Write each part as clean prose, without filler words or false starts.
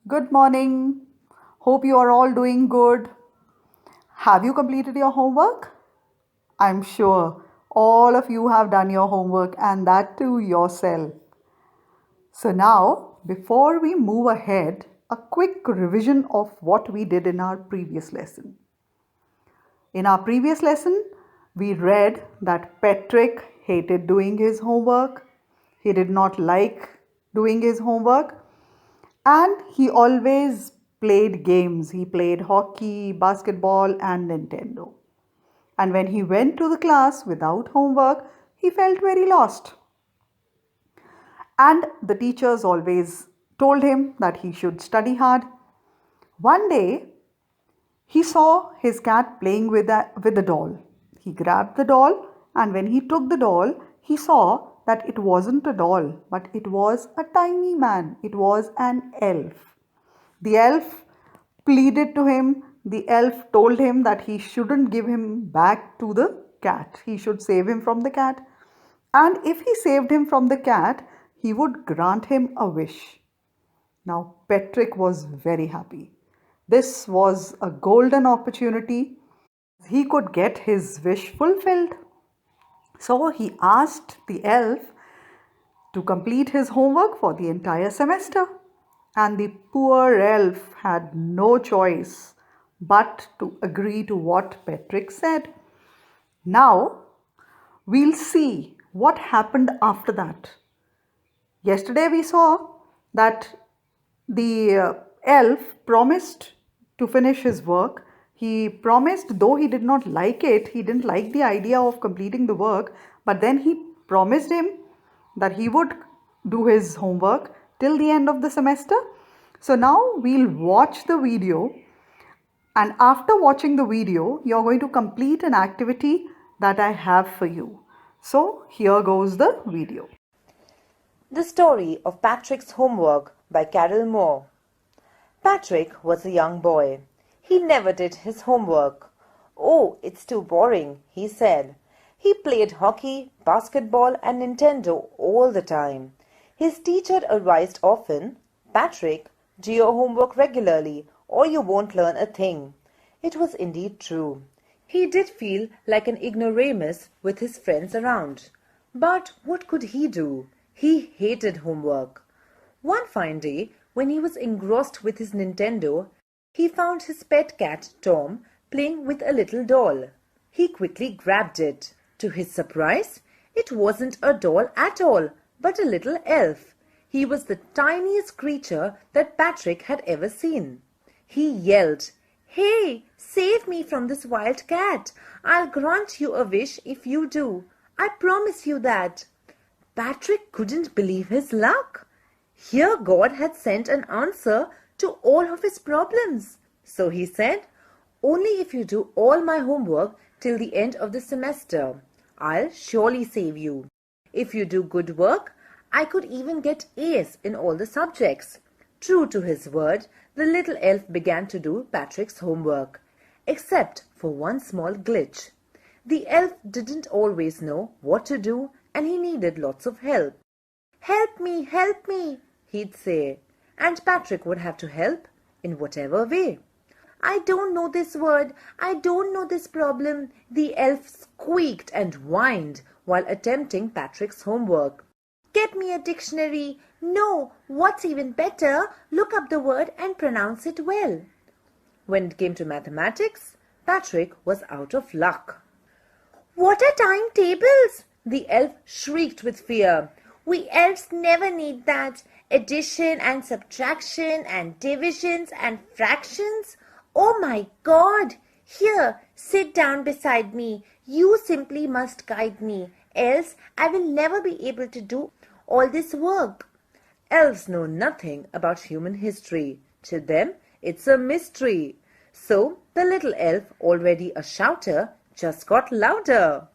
Good morning. Hope you are all doing good. Have you completed your homework? I'm sure all of you have done your homework and that too yourself. So, now, before we move ahead, a quick revision of what we did in our previous lesson. In our previous lesson, we read that Patrick hated doing his homework, he did not like doing his homework, and he always played games. He played hockey, basketball, and Nintendo. And when he went to the class without homework, he felt very lost. And the teachers always told him that he should study hard. One day, he saw his cat playing with a doll. He grabbed the doll, and when he took the doll, he saw that it wasn't a doll, but it was a tiny man. It was an elf. The elf pleaded to him. The elf told him that he shouldn't give him back to the cat. He should save him from the cat. And if he saved him from the cat, he would grant him a wish. Now, Patrick was very happy. This was a golden opportunity. He could get his wish fulfilled. So he asked the elf to complete his homework for the entire semester. And the poor elf had no choice but to agree to what Patrick said. Now, we'll see what happened after that. Yesterday, we saw that the elf promised to finish his work. He promised, though he did not like it, he didn't like the idea of completing the work, but then he promised him that he would do his homework till the end of the semester. So now we'll watch the video, and after watching the video, you're going to complete an activity that I have for you. So here goes the video. The Story of Patrick's Homework by Carol Moore. Patrick was a young boy. He never did his homework. "Oh, it's too boring," he said. He played hockey, basketball, and Nintendo all the time. His teacher advised often, "Patrick, do your homework regularly, or you won't learn a thing." It was indeed true. He did feel like an ignoramus with his friends around. But what could he do? He hated homework. One fine day, when he was engrossed with his Nintendo, he found his pet cat, Tom, playing with a little doll. He quickly grabbed it. To his surprise, it wasn't a doll at all, but a little elf. He was the tiniest creature that Patrick had ever seen. He yelled, "Hey, save me from this wild cat. I'll grant you a wish if you do. I promise you that." Patrick couldn't believe his luck. Here God had sent an answer to all of his problems. So he said, "Only if you do all my homework till the end of the semester, I'll surely save you. If you do good work, I could even get A's in all the subjects." True to his word, the little elf began to do Patrick's homework, except for one small glitch. The elf didn't always know what to do, and he needed lots of help. Help me, he'd say, and Patrick would have to help in whatever way. "I don't know this word, I don't know this problem," the elf squeaked and whined while attempting Patrick's homework. "Get me a dictionary. No, what's even better, look up the word and pronounce it well." When it came to mathematics, Patrick was out of luck. "What are timetables?" the elf shrieked with fear. "We elves never need that. Addition and subtraction and divisions and fractions. Oh my God! Here, sit down beside me. You simply must guide me, else I will never be able to do all this work." Elves know nothing about human history. To them, it's a mystery. So the little elf, already a shouter, just got louder.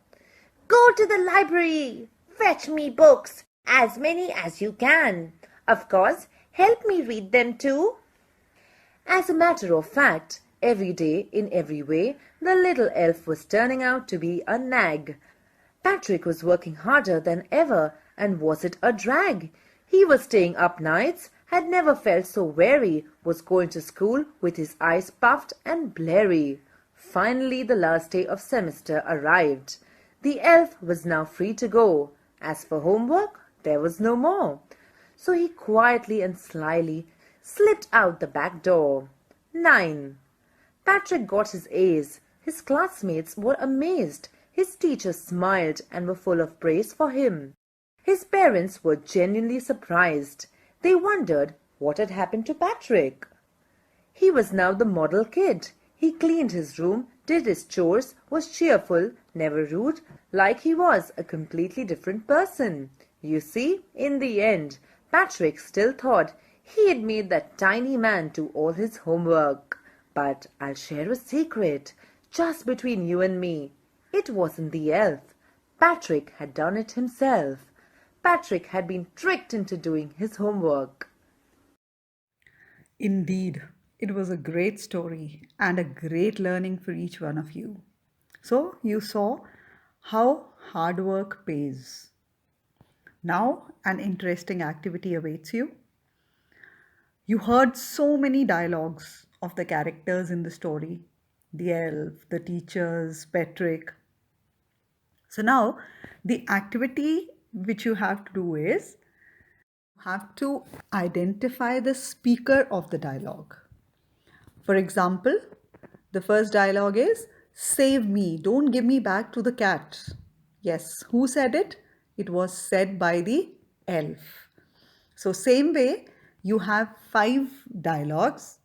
"Go to the library. Fetch me books, as many as you can. Of course, help me read them too." As a matter of fact, every day, in every way, the little elf was turning out to be a nag. Patrick was working harder than ever, and was it a drag? He was staying up nights, had never felt so weary, was going to school with his eyes puffed and blurry. Finally, the last day of semester arrived. The elf was now free to go. As for homework, there was no more. So he quietly and slyly slipped out the back door. 9. Patrick got his A's. His classmates were amazed. His teachers smiled and were full of praise for him. His parents were genuinely surprised. They wondered what had happened to Patrick. He was now the model kid. He cleaned his room, did his chores, was cheerful, never rude, like he was a completely different person. You see, in the end, Patrick still thought he had made that tiny man do all his homework. But I'll share a secret, just between you and me. It wasn't the elf. Patrick had done it himself. Patrick had been tricked into doing his homework. Indeed, it was a great story and a great learning for each one of you. So, you saw how hard work pays. Now, an interesting activity awaits you. You heard so many dialogues of the characters in the story, the elf, the teachers, Patrick. So, now the activity which you have to do is have to identify the speaker of the dialogue. For example, the first dialogue is "Save me, don't give me back to the cat." Yes, who said it? It was said by the elf. So, same way, you have 5 dialogues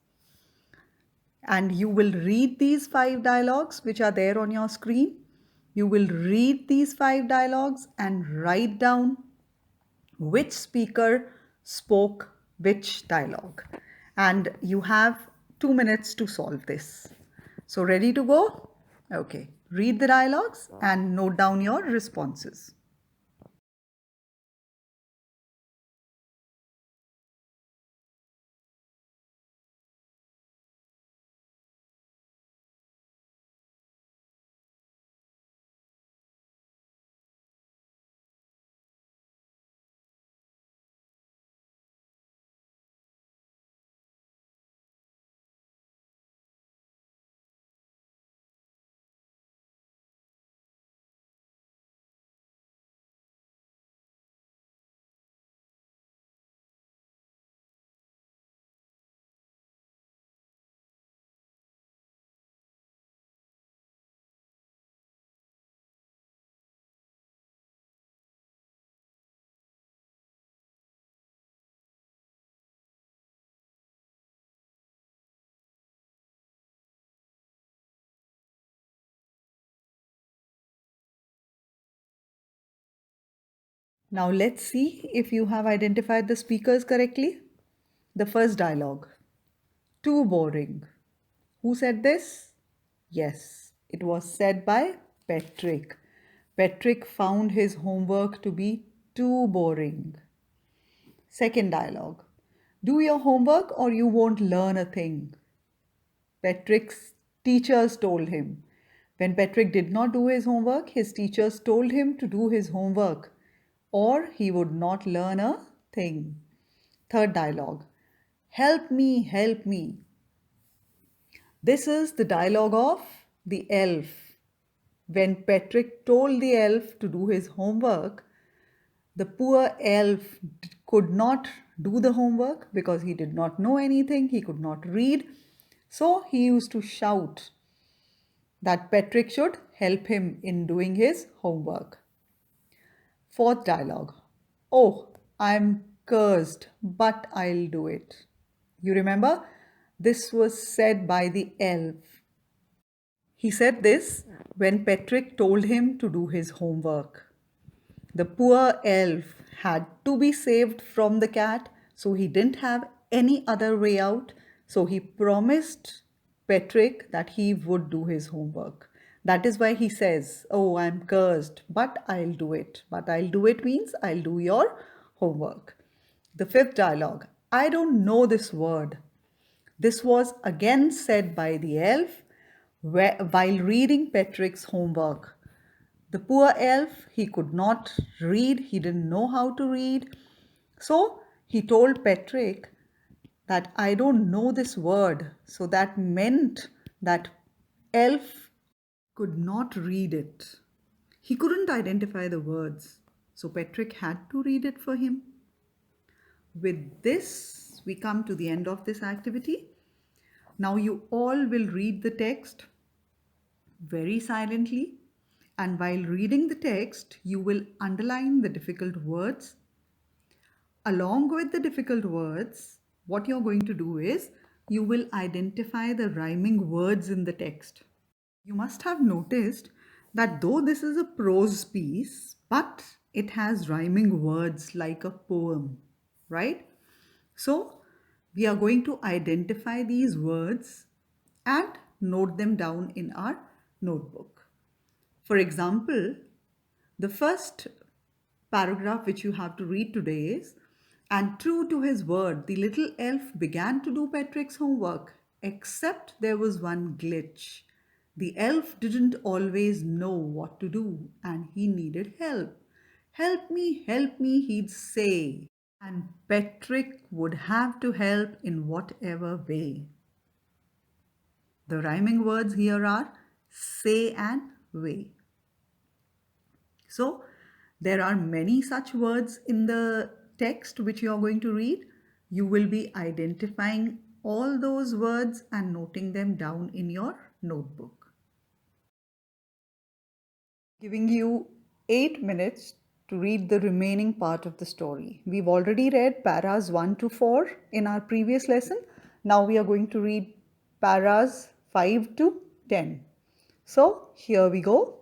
and you will read these 5 dialogues which are there on your screen. You will read these 5 dialogues and write down which speaker spoke which dialogue. And you have 2 minutes to solve this. So, ready to go? Okay. Read the dialogues and note down your responses. Now let's see if you have identified the speakers correctly. The first dialogue. Too boring. Who said this? Yes, it was said by Patrick. Patrick found his homework to be too boring. Second dialogue. Do your homework or you won't learn a thing. Patrick's teachers told him. When Patrick did not do his homework, his teachers told him to do his homework or he would not learn a thing. Third dialogue. Help me, help me. This is the dialogue of the elf. When Patrick told the elf to do his homework, the poor elf could not do the homework because he did not know anything, he could not read. So he used to shout that Patrick should help him in doing his homework. Fourth dialogue. Oh, I'm cursed, but I'll do it. You remember? This was said by the elf. He said this when Patrick told him to do his homework. The poor elf had to be saved from the cat, so he didn't have any other way out. So he promised Patrick that he would do his homework. That is why he says, "Oh, I'm cursed, but I'll do it." But I'll do it means I'll do your homework. The fifth dialogue. I don't know this word. This was again said by the elf while reading Patrick's homework. The poor elf, he could not read, he didn't know how to read. So he told Patrick that I don't know this word. So that meant that elf could not read it. He couldn't identify the words. So Patrick had to read it for him. With this, we come to the end of this activity. Now you all will read the text very silently, and while reading the text, you will underline the difficult words. Along with the difficult words, what you're going to do is you will identify the rhyming words in the text. You must have noticed that though this is a prose piece, but it has rhyming words like a poem, right? So we are going to identify these words and note them down in our notebook. For example, the first paragraph which you have to read today is, and true to his word, the little elf began to do Patrick's homework, except there was one glitch. The elf didn't always know what to do and he needed help. Help me, he'd say. And Patrick would have to help in whatever way. The rhyming words here are say and way. So there are many such words in the text which you are going to read. You will be identifying all those words and noting them down in your notebook. Giving you 8 minutes to read the remaining part of the story. We've already read paras 1 to 4 in our previous lesson. Now we are going to read paras 5 to 10. So here we go.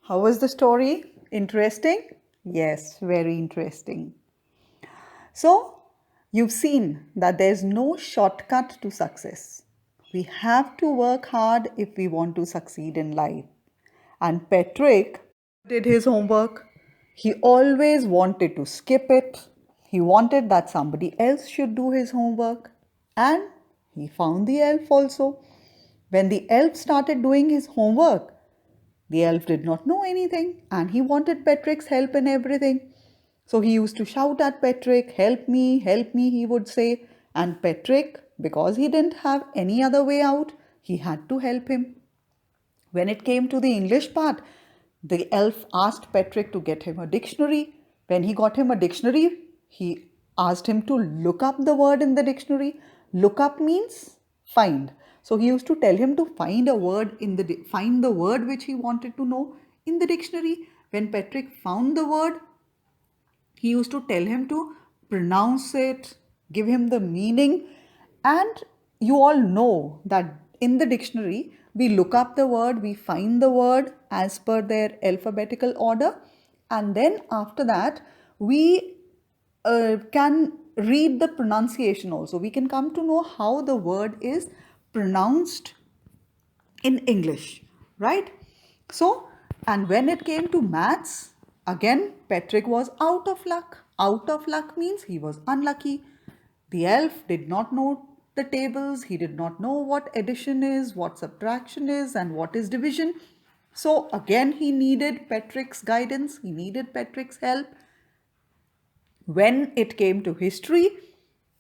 How was the story? Interesting? Yes, very interesting. So, you've seen that there's no shortcut to success. We have to work hard if we want to succeed in life. And Patrick did his homework. He always wanted to skip it. He wanted that somebody else should do his homework. And he found the elf also. When the elf started doing his homework, the elf did not know anything and he wanted Patrick's help in everything. So he used to shout at Patrick, help me, he would say. And Patrick, because he didn't have any other way out, he had to help him. When it came to the English part, the elf asked Patrick to get him a dictionary. When he got him a dictionary, he asked him to look up the word in the dictionary. Look up means find. So he used to tell him to find a word find the word which he wanted to know in the dictionary. When Patrick found the word, he used to tell him to pronounce it, give him the meaning. And you all know that in the dictionary, we look up the word, we find the word as per their alphabetical order. And then after that, we can read the pronunciation also. We can come to know how the word is pronounced in English, right? So, and when it came to maths, again, Patrick was out of luck. Out of luck means he was unlucky. The elf did not know the tables, he did not know what addition is, what subtraction is, and what is division. So, again, he needed Patrick's guidance, he needed Patrick's help. When it came to history,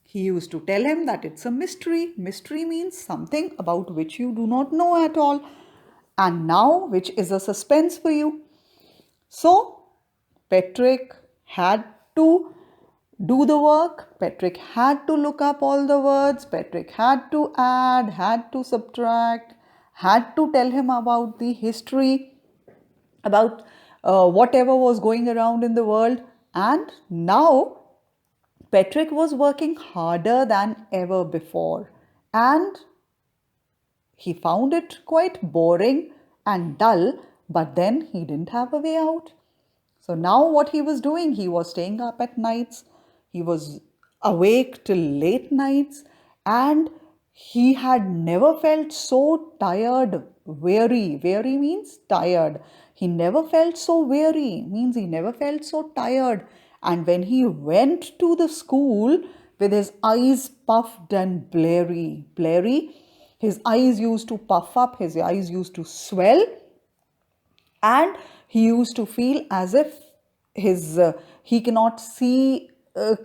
he used to tell him that it's a mystery. Mystery means something about which you do not know at all, and now which is a suspense for you. So, Patrick had to do the work. Patrick had to look up all the words. Patrick had to add, had to subtract, had to tell him about the history, about whatever was going around in the world. And now Patrick was working harder than ever before, and he found it quite boring and dull, but then he didn't have a way out. So now what he was doing, he was staying up at nights, he was awake till late nights, and he had never felt so tired, weary. Weary means tired. He never felt so weary, means he never felt so tired. And when he went to the school with his eyes puffed and blurry, his eyes used to puff up, his eyes used to swell, and he used to feel as if he cannot see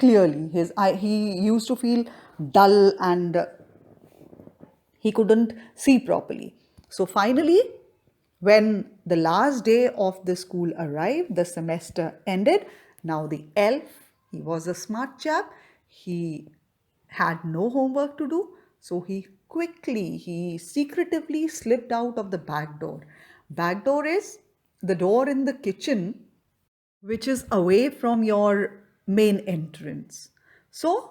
clearly. He used to feel dull and he couldn't see properly. So finally, when the last day of the school arrived, the semester ended. Now the elf, he was a smart chap. He had no homework to do. So he secretively slipped out of the back door. Back door is the door in the kitchen which is away from your main entrance. So,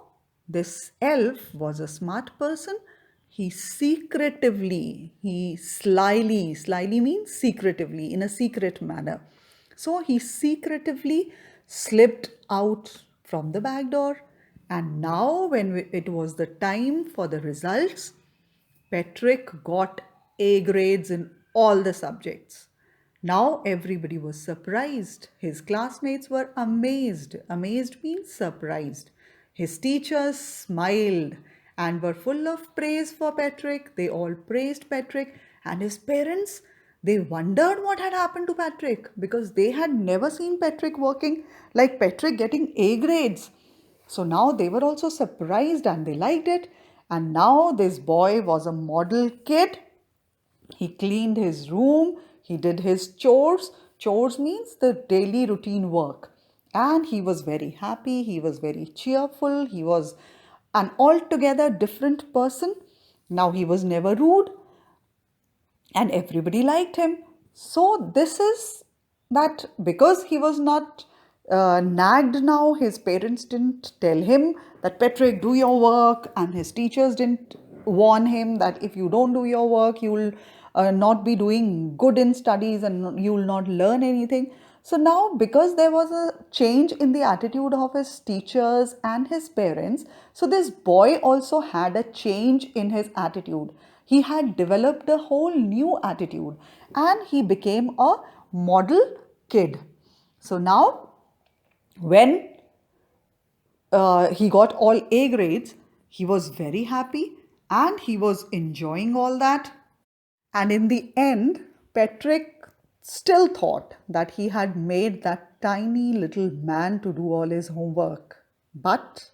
this elf was a smart person. He slyly means secretively, in a secret manner. So, he secretively slipped out from the back door. And now, when it was the time for the results, Patrick got A grades in all the subjects. Now everybody was surprised. His classmates were amazed. Amazed means surprised. His teachers smiled and were full of praise for Patrick. They all praised Patrick, and his parents, they wondered what had happened to Patrick because they had never seen Patrick working like Patrick getting A grades. So now they were also surprised and they liked it. And now this boy was a model kid. He cleaned his room, he did his chores. Chores means the daily routine work. And he was very happy, he was very cheerful, he was an altogether different person. Now he was never rude and everybody liked him. So this is that because he was not nagged now, his parents didn't tell him that Patrick, do your work, and his teachers didn't warn him that if you don't do your work, you will not be doing good in studies and you will not learn anything. So now, because there was a change in the attitude of his teachers and his parents, so this boy also had a change in his attitude. He had developed a whole new attitude and he became a model kid. So now, when he got all A grades, he was very happy and he was enjoying all that. And in the end, Patrick still thought that he had made that tiny little man to do all his homework. But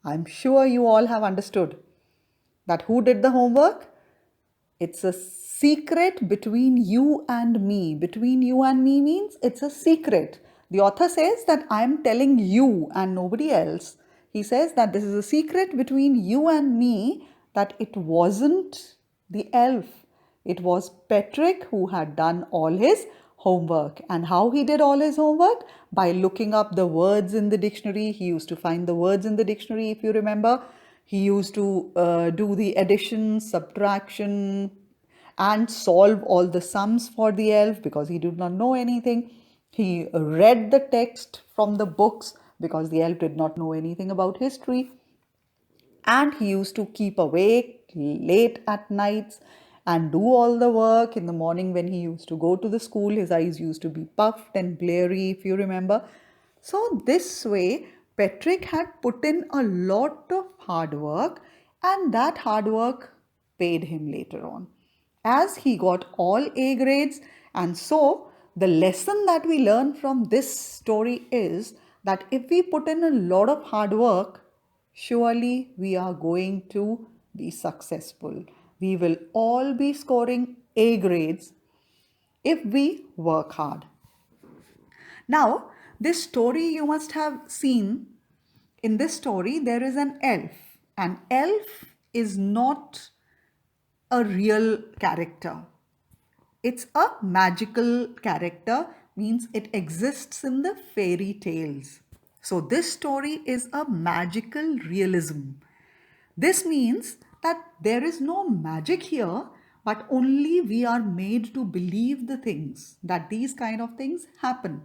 I'm sure you all have understood that who did the homework? It's a secret between you and me. Between you and me means it's a secret. The author says that I'm telling you and nobody else. He says that this is a secret between you and me, that it wasn't the elf. It was Patrick who had done all his homework. And how he did all his homework? By looking up the words in the dictionary. He used to find the words in the dictionary, if you remember. He used to do the addition, subtraction, and solve all the sums for the elf because he did not know anything. He read the text from the books because the elf did not know anything about history. And he used to keep awake late at nights and do all the work. In the morning, when he used to go to the school, his eyes used to be puffed and glary, if you remember. So, this way, Patrick had put in a lot of hard work, and that hard work paid him later on as he got all A grades. And so, the lesson that we learn from this story is that if we put in a lot of hard work, surely we are going to be successful. We will all be scoring A grades if we work hard. Now, this story you must have seen. In this story, there is an elf. An elf is not a real character. It's a magical character, means it exists in the fairy tales. So this story is a magical realism. This means that there is no magic here, but only we are made to believe the things, that these kind of things happen.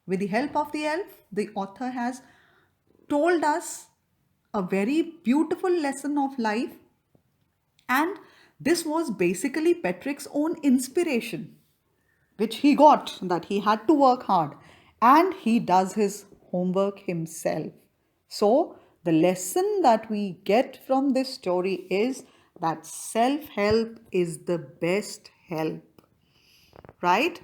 With the help of the elf, the author has told us a very beautiful lesson of life, and this was basically Patrick's own inspiration, which he got, that he had to work hard and he does his homework himself. So, the lesson that we get from this story is that self help is the best help, right?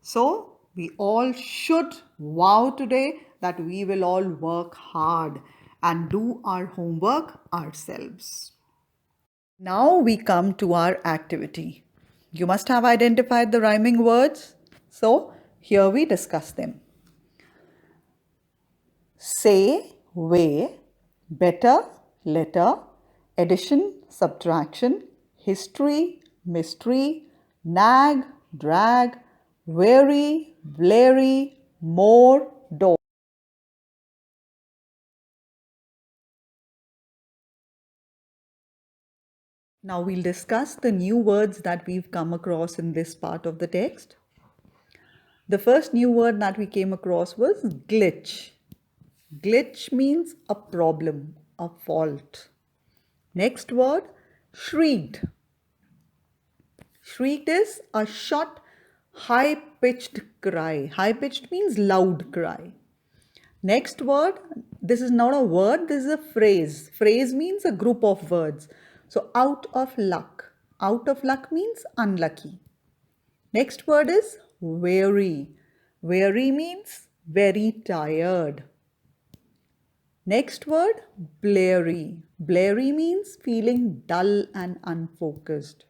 So, we all should vow today that we will all work hard and do our homework ourselves. Now we come to our activity. You must have identified the rhyming words. So here we discuss them. Say, weigh, better, letter, addition, subtraction, history, mystery, nag, drag, weary, blary, more, door. Now we'll discuss the new words that we've come across in this part of the text. The first new word that we came across was glitch. Glitch means a problem, a fault. Next word, shrieked. Shrieked is a short, high-pitched cry. High-pitched means loud cry. Next word, this is not a word, this is a phrase. Phrase means a group of words. So out of luck. Out of luck means unlucky. Next word is weary. Weary means very tired. Next word, blary. Blary means feeling dull and unfocused.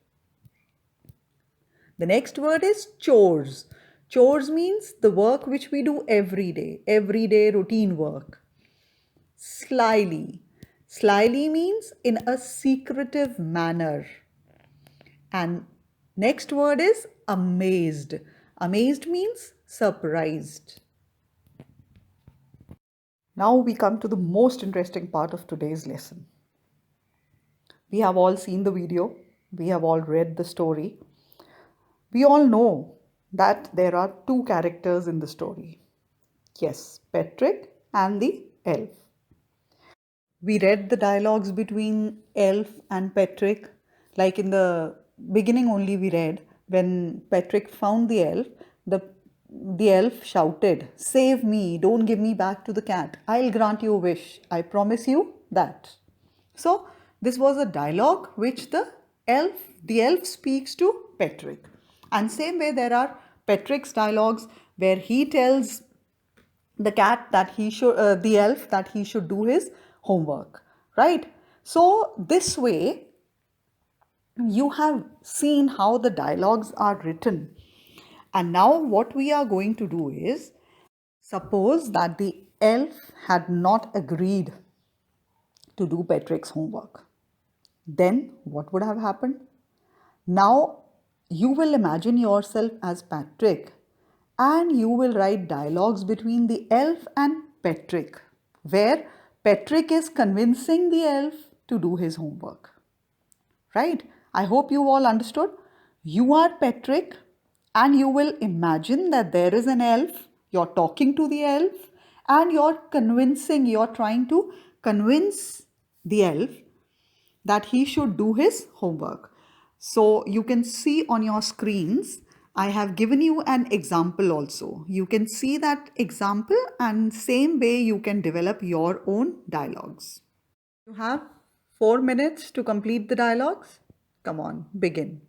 The next word is chores. Chores means the work which we do everyday routine work. Slyly. Slyly means in a secretive manner. And next word is amazed. Amazed means surprised. Now we come to the most interesting part of today's lesson. We have all seen the video. We have all read the story. We all know that there are two characters in the story. Yes, Patrick and the elf. We read the dialogues between elf and Patrick. Like in the beginning only we read when Patrick found the elf, the elf shouted, "Save me, don't give me back to the cat. I'll grant you a wish. I promise you that." So this was a dialogue which the elf speaks to Patrick. And same way there are Patrick's dialogues where he tells the elf that he should do his homework, right? So this way you have seen how the dialogues are written. And now what we are going to do is, suppose that the elf had not agreed to do Patrick's homework, then what would have happened? Now you will imagine yourself as Patrick and you will write dialogues between the elf and Patrick, where Patrick is convincing the elf to do his homework. Right? I hope you all understood. You are Patrick and you will imagine that there is an elf. You're talking to the elf and you're trying to convince the elf that he should do his homework. So you can see on your screens, I have given you an example also. You can see that example and same way you can develop your own dialogues. You have 4 minutes to complete the dialogues. Come on, begin.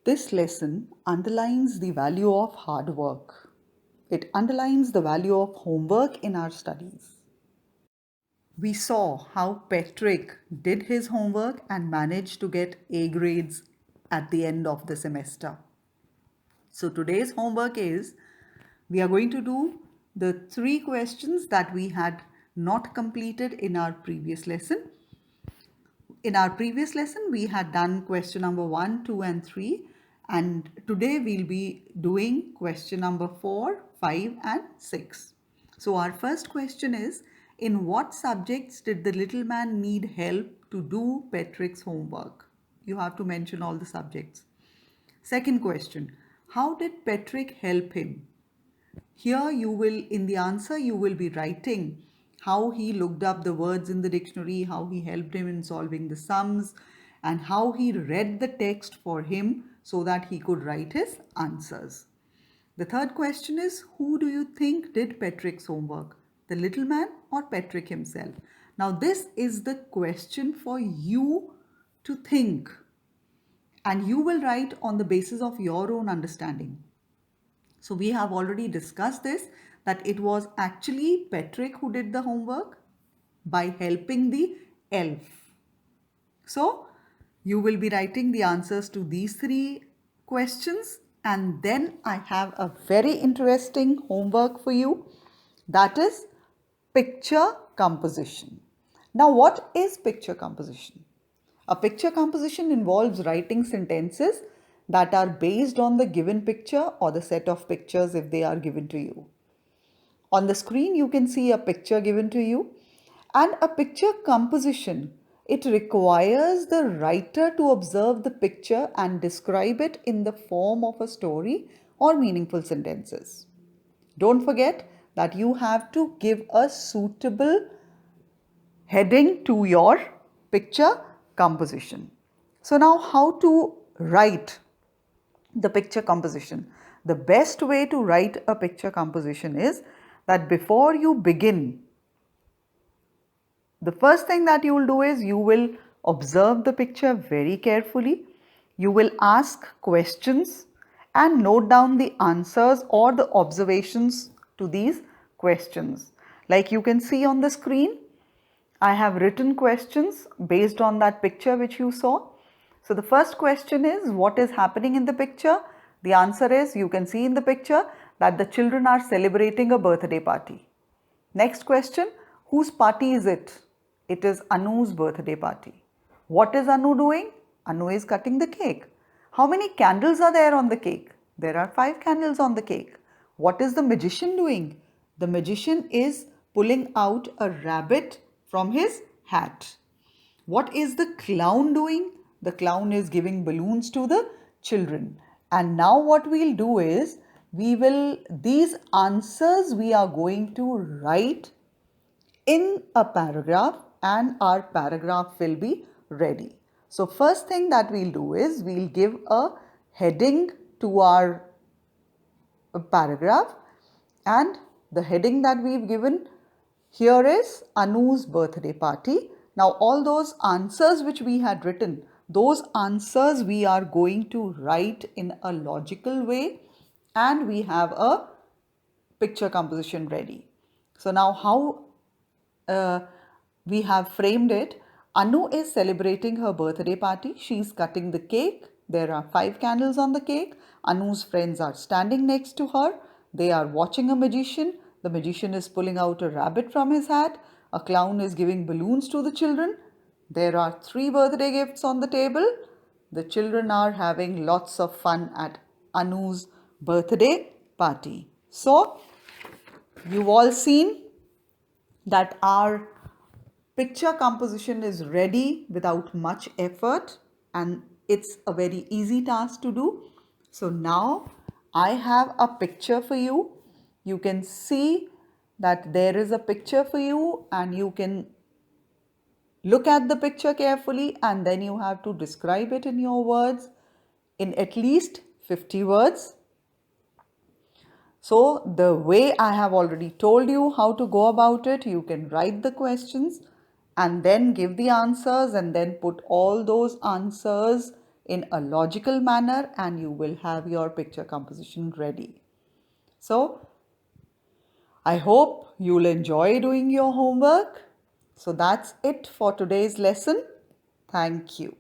This lesson underlines the value of hard work. It underlines the value of homework in our studies. We saw how Patrick did his homework and managed to get A grades at the end of the semester. So today's homework is we are going to do the 3 questions that we had not completed in our previous lesson. In our previous lesson, we had done question number 1, 2 and 3, and today we'll be doing question number 4, 5 and 6. So our first question is, in what subjects did the little man need help to do Patrick's homework? You have to mention all the subjects. Second question, how did Patrick help him? Here you will, in the answer, you will be writing how he looked up the words in the dictionary, how he helped him in solving the sums, and how he read the text for him so that he could write his answers. The third question is, who do you think did Patrick's homework? The little man or Patrick himself? Now this is the question for you to think, and you will write on the basis of your own understanding. So we have already discussed this, that it was actually Patrick who did the homework by helping the elf. So you will be writing the answers to these 3 questions, and then I have a very interesting homework for you, that is picture composition. Now what is picture composition? A picture composition involves writing sentences that are based on the given picture or the set of pictures if they are given to you. On the screen you can see a picture given to you, and a picture composition, it requires the writer to observe the picture and describe it in the form of a story or meaningful sentences. Don't forget that you have to give a suitable heading to your picture composition. So now how to write the picture composition? The best way to write a picture composition is that before you begin, the first thing that you will do is you will observe the picture very carefully. You will ask questions and note down the answers or the observations to these questions. Like you can see on the screen, I have written questions based on that picture which you saw. So the first question is, what is happening in the picture? The answer is, you can see in the picture that the children are celebrating a birthday party. Next question, whose party is it? It is Anu's birthday party. What is Anu doing? Anu is cutting the cake. How many candles are there on the cake? There are 5 candles on the cake. What is the magician doing? The magician is pulling out a rabbit from his hat. What is the clown doing? The clown is giving balloons to the children. And now what we'll do is, these answers we are going to write in a paragraph, and our paragraph will be ready. So first thing that we'll do is, we'll give a heading to our paragraph, and the heading that we've given here is Anu's birthday party. Now all those answers which we had written, those answers we are going to write in a logical way, and we have a picture composition ready. So now how we have framed it. Anu is celebrating her birthday party. She is cutting the cake. There are 5 candles on the cake. Anu's friends are standing next to her. They are watching a magician. The magician is pulling out a rabbit from his hat. A clown is giving balloons to the children. There are 3 birthday gifts on the table. The children are having lots of fun at Anu's birthday party. So, you've all seen that our picture composition is ready without much effort, and it's a very easy task to do. So now I have a picture for you. You can see that there is a picture for you, and you can look at the picture carefully, and then you have to describe it in your words in at least 50 words. So the way I have already told you how to go about it, you can write the questions and then give the answers, and then put all those answers in a logical manner and you will have your picture composition ready. So, I hope you'll enjoy doing your homework. So that's it for today's lesson. Thank you.